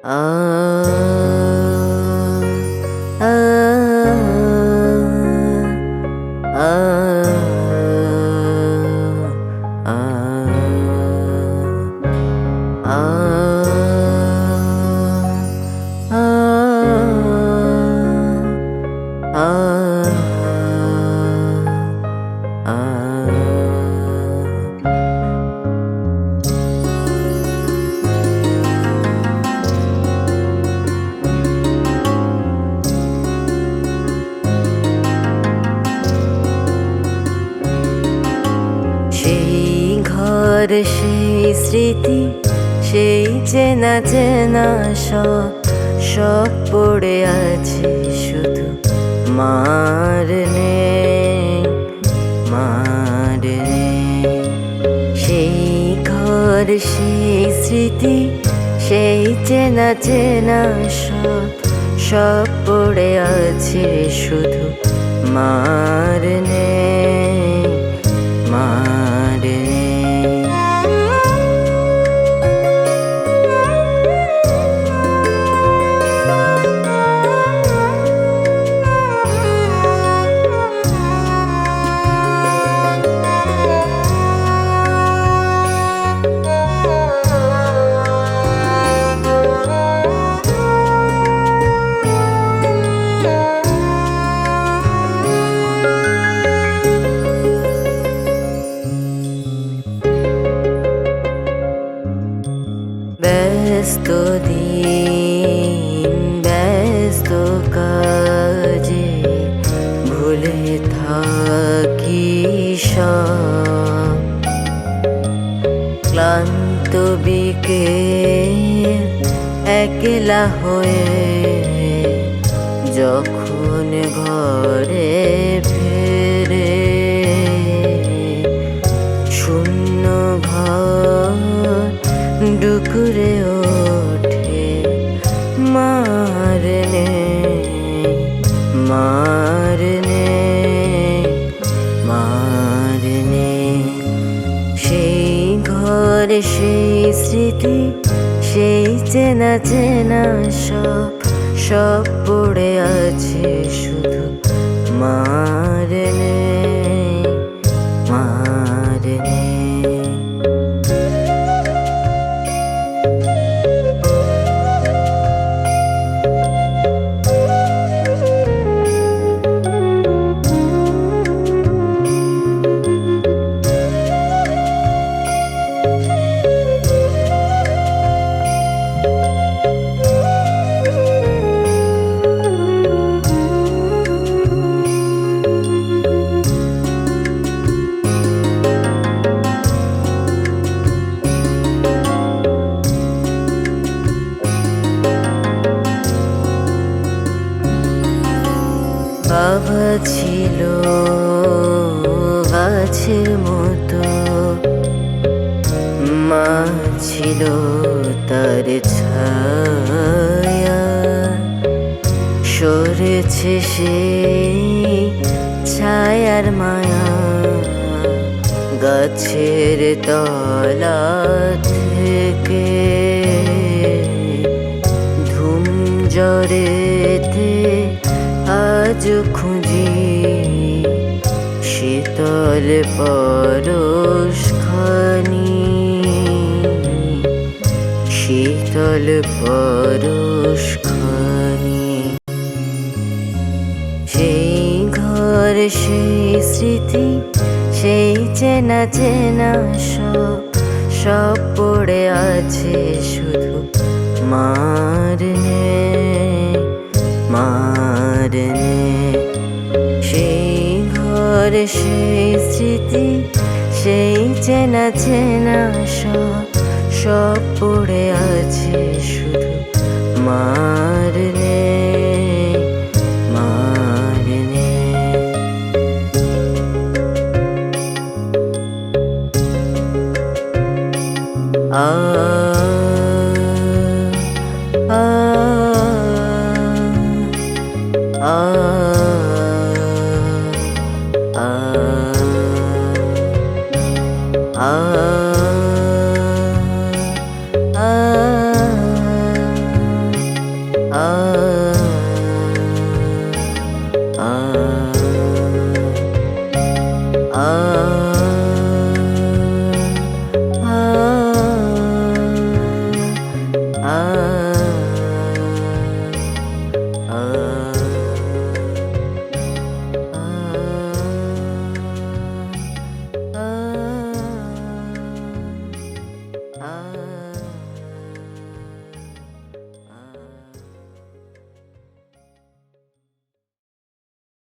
আ আ আ সেই ঘর, সেই স্মৃতি, সেই চেনা চেনা সব পড়ে আছে শুধু মার নেই, মার নেই। সেই ঘর, সেই স্মৃতি, সেই চেনা চেনা সব পড়ে আছে শুধু মার নেই, মার নেই। ব্যস্ত দিন, ব্যস্ত কাজে ভুলে থাকি সব। ক্লান্ত বিকেল একলা হয়ে যখন ঘরে ফেরে, শূন্য ঘর ডুকরে ওঠে মার নেই, মার নেই, মার নেই। সেই ঘর, সেই স্মৃতি, সেই চেনা চেনা সব পড়ে আছে শুধু মার নেই, মার নেই। বাবা ছিল গাছের মতো, মা ছিল তার ছায়া। সরেছে সেই ছায়ার মায়া গাছের তলা থেকে। ধুম জ্বরেতে আজ খুঁজি শীতল পরশ খানি, শীতল পরশ খানি। সেই ঘর, সেই স্মৃতি, সেই চেনা চেনা সব পড়ে আছে শুধু মার নেই, মার নেই। সেই ঘর, সেই স্মৃতি, সেই চেনা চেনা সব পড়ে আছে শুধু মার নেই, মার নেই। আ আ আ